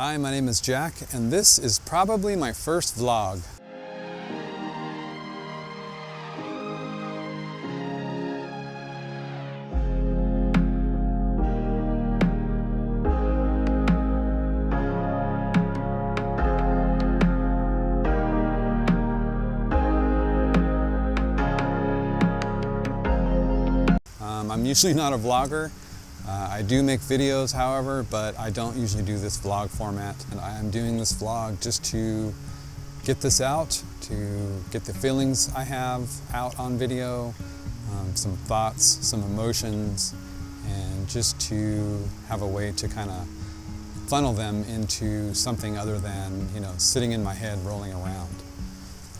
Hi, my name is Jack, and this is probably my first vlog. I'm usually not a vlogger. I do make videos, however, but I don't usually do this vlog format. And I'm doing this vlog just to get this out, to get the feelings I have out on video, some thoughts, some emotions, and just to have a way to kind of funnel them into something other than, sitting in my head rolling around.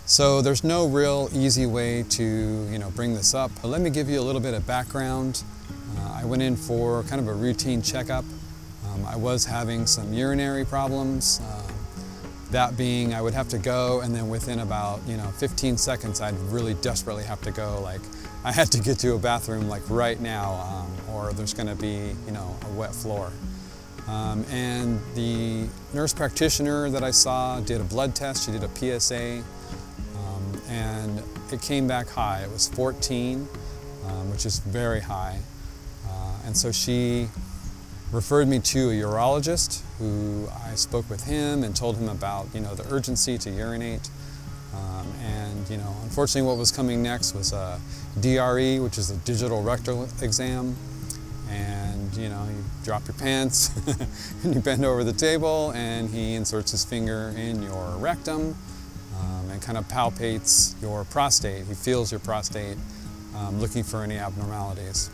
So there's no real easy way to, bring this up. But let me give you a little bit of background. I went in for kind of a routine checkup. I was having some urinary problems. That being, I would have to go, and then within about 15 seconds, I'd really desperately have to go. Like, I had to get to a bathroom like right now, or there's going to be a wet floor. And the nurse practitioner that I saw did a blood test. She did a PSA, and it came back high. It was 14, which is very high. And so she referred me to a urologist who I spoke with him and told him about the urgency to urinate. And unfortunately what was coming next was a DRE, which is a digital rectal exam. And you drop your pants and you bend over the table, and he inserts his finger in your rectum and kind of palpates your prostate. He feels your prostate, looking for any abnormalities.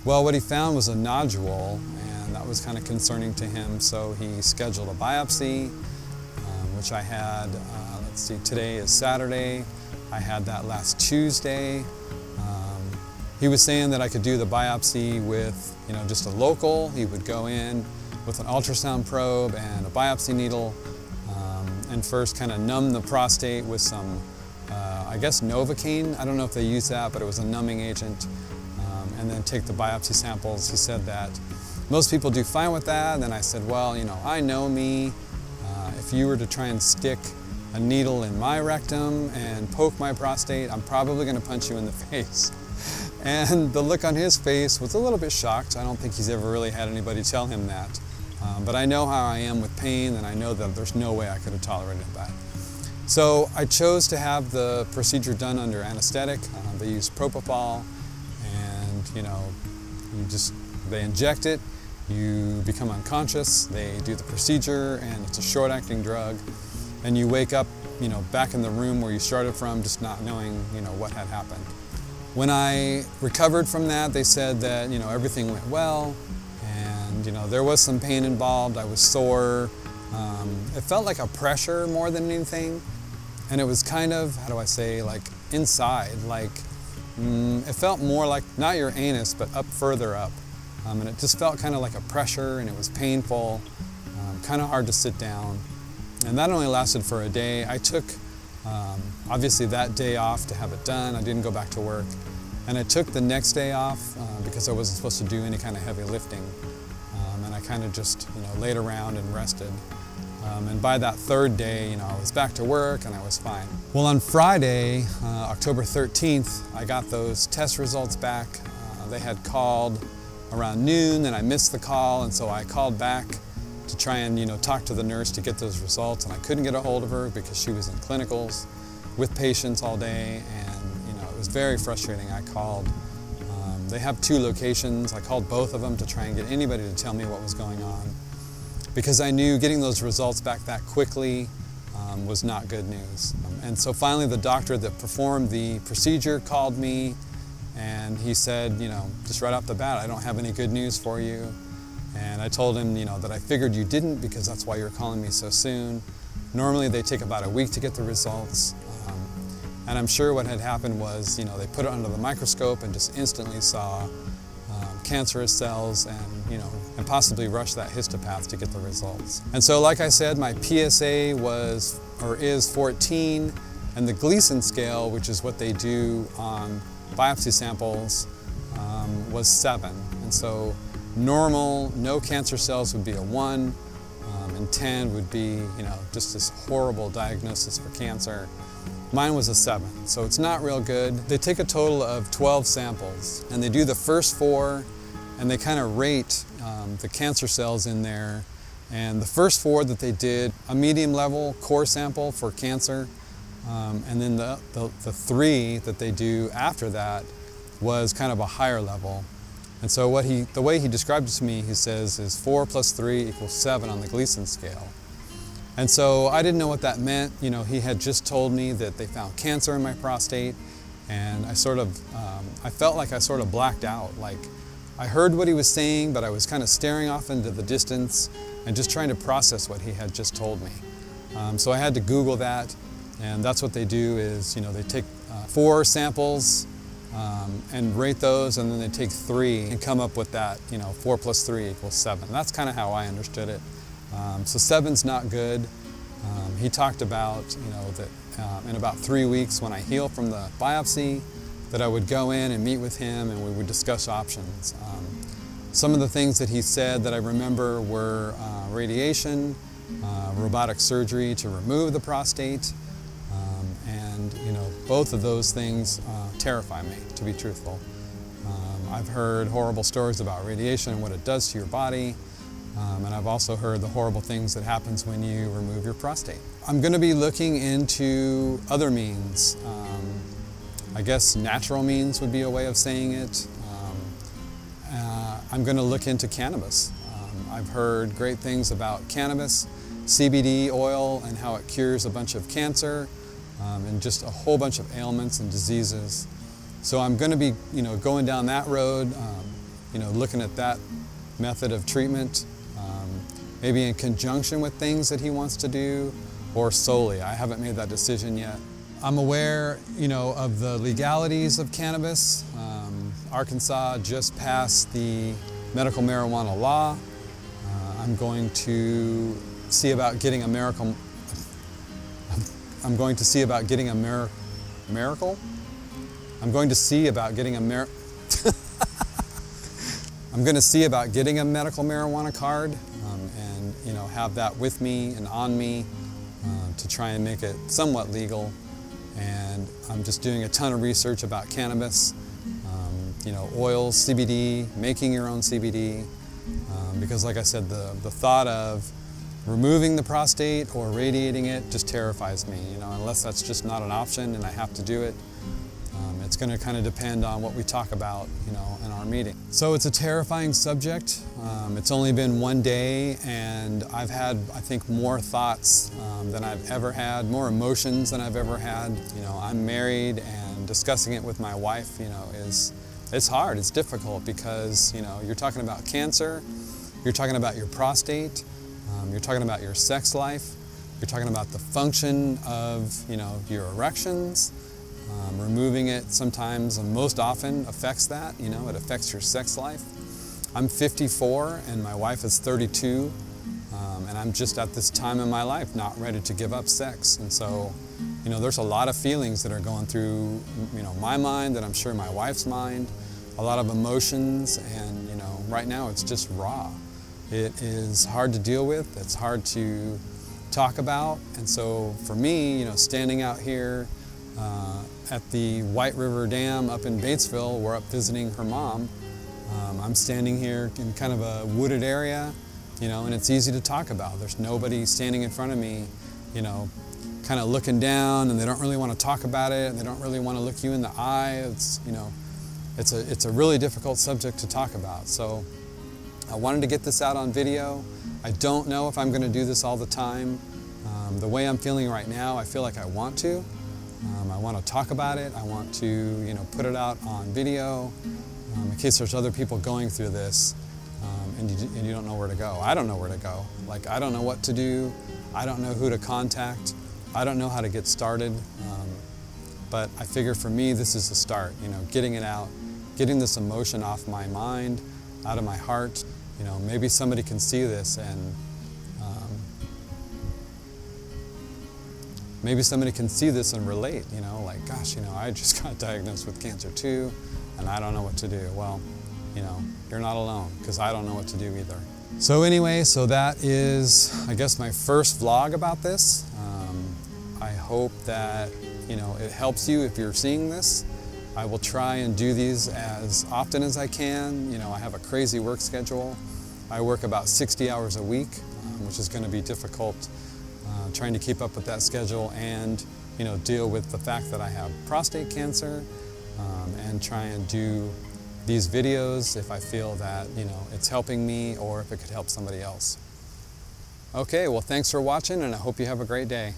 Well, what he found was a nodule, and that was kind of concerning to him, so he scheduled a biopsy, which I had, let's see, today is Saturday. I had that last Tuesday. He was saying that I could do the biopsy with, just a local. He would go in with an ultrasound probe and a biopsy needle, and first kind of numb the prostate with some, I guess, Novocaine. I don't know if they use that, but it was a numbing agent. And then take the biopsy samples. He said that most people do fine with that. And then I said, well, I know me. If you were to try and stick a needle in my rectum and poke my prostate, I'm probably going to punch you in the face. And the look on his face was a little bit shocked. I don't think he's ever really had anybody tell him that. But I know how I am with pain, and I know that there's no way I could have tolerated that. So I chose to have the procedure done under anesthetic. They use propofol. They inject it, you become unconscious, they do the procedure, and it's a short-acting drug, and you wake up, back in the room where you started from, just not knowing, what had happened. When I recovered from that, they said that, everything went well, and, there was some pain involved. I was sore. It felt like a pressure more than anything, and it was kind of, how do I say, like inside, like, it felt more like, not your anus, but up further up. And it just felt kind of like a pressure, and it was painful, kind of hard to sit down. And that only lasted for a day. I took, obviously, that day off to have it done. I didn't go back to work. And I took the next day off because I wasn't supposed to do any kind of heavy lifting. And I kind of just, laid around and rested. And by that third day, I was back to work and I was fine. Well, on Friday, October 13th, I got those test results back. They had called around noon, and I missed the call, and so I called back to try and talk to the nurse to get those results, and I couldn't get a hold of her because she was in clinicals with patients all day, and it was very frustrating. I called. They have 2 locations. I called both of them to try and get anybody to tell me what was going on, because I knew getting those results back that quickly was not good news. And so finally the doctor that performed the procedure called me, and he said, just right off the bat, I don't have any good news for you. And I told him, that I figured you didn't, because that's why you're calling me so soon. Normally they take about a week to get the results. And I'm sure what had happened was, they put it under the microscope and just instantly saw cancerous cells, and possibly rush that histopath to get the results. And so, like I said, my PSA is 14, and the Gleason scale, which is what they do on biopsy samples, was 7. And so normal, no cancer cells would be a 1, and 10 would be, just this horrible diagnosis for cancer. Mine was a 7, so it's not real good. They take a total of 12 samples, and they do the first 4, and they kind of rate the cancer cells in there. And the first 4 that they did, a medium level core sample for cancer, and then the 3 that they do after that was kind of a higher level. And so the way he described it to me, he says, is 4 plus 3 equals 7 on the Gleason scale. And so I didn't know what that meant. He had just told me that they found cancer in my prostate, and I felt like I sort of blacked out. Like I heard what he was saying, but I was kind of staring off into the distance and just trying to process what he had just told me. So I had to Google that, and that's what they do is, they take 4 samples and rate those, and then they take 3 and come up with that, 4 plus 3 equals 7. And that's kind of how I understood it. So 7's not good. He talked about, that in about 3 weeks when I heal from the biopsy, that I would go in and meet with him and we would discuss options. Some of the things that he said that I remember were radiation, robotic surgery to remove the prostate, and both of those things terrify me, to be truthful. I've heard horrible stories about radiation and what it does to your body. And I've also heard the horrible things that happens when you remove your prostate. I'm going to be looking into other means. I guess natural means would be a way of saying it. I'm going to look into cannabis. I've heard great things about cannabis, CBD oil, and how it cures a bunch of cancer and just a whole bunch of ailments and diseases. So I'm going to be, going down that road, looking at that method of treatment. Maybe in conjunction with things that he wants to do, or solely. I haven't made that decision yet. I'm aware, of the legalities of cannabis. Arkansas just passed the medical marijuana law. I'm going to see about getting a miracle. I'm going to see about getting a miracle. I'm going to see about getting a I'm going to see about getting a medical marijuana card, and have that with me and on me to try and make it somewhat legal. And I'm just doing a ton of research about cannabis, oils, CBD, making your own CBD, because like I said, the thought of removing the prostate or radiating it just terrifies me, unless that's just not an option and I have to do it. It's going to kind of depend on what we talk about, in our meeting. So it's a terrifying subject. It's only been 1 day, and I've had, I think, more thoughts than I've ever had, more emotions than I've ever had. I'm married, and discussing it with my wife, it's hard, it's difficult, because, you're talking about cancer, you're talking about your prostate, you're talking about your sex life, you're talking about the function of, your erections. Removing it sometimes and most often affects that, it affects your sex life. I'm 54 and my wife is 32, and I'm just at this time in my life not ready to give up sex. And so, there's a lot of feelings that are going through, my mind, and I'm sure my wife's mind, a lot of emotions, and, right now it's just raw. It is hard to deal with, it's hard to talk about, and so for me, standing out here at the White River Dam up in Batesville, we're up visiting her mom. I'm standing here in kind of a wooded area, and it's easy to talk about. There's nobody standing in front of me, kind of looking down, and they don't really want to talk about it, and they don't really want to look you in the eye. It's a really difficult subject to talk about. So I wanted to get this out on video. I don't know if I'm going to do this all the time. The way I'm feeling right now, I feel like I want to. I want to talk about it. I want to, put it out on video in case there's other people going through this, and you don't know where to go. I don't know where to go. Like, I don't know what to do. I don't know who to contact. I don't know how to get started. But I figure for me, this is the start. Getting it out, getting this emotion off my mind, out of my heart. Maybe somebody can see this and. Maybe somebody can see this and relate, like, gosh, I just got diagnosed with cancer too, and I don't know what to do. Well, you're not alone, because I don't know what to do either. So anyway, so that is, I guess, my first vlog about this. I hope that, you know, it helps you if you're seeing this. I will try and do these as often as I can. You know, I have a crazy work schedule. I work about 60 hours a week, which is going to be difficult trying to keep up with that schedule and, you know, deal with the fact that I have prostate cancer and try and do these videos if I feel that, you know, it's helping me or if it could help somebody else. Okay, well, thanks for watching and I hope you have a great day.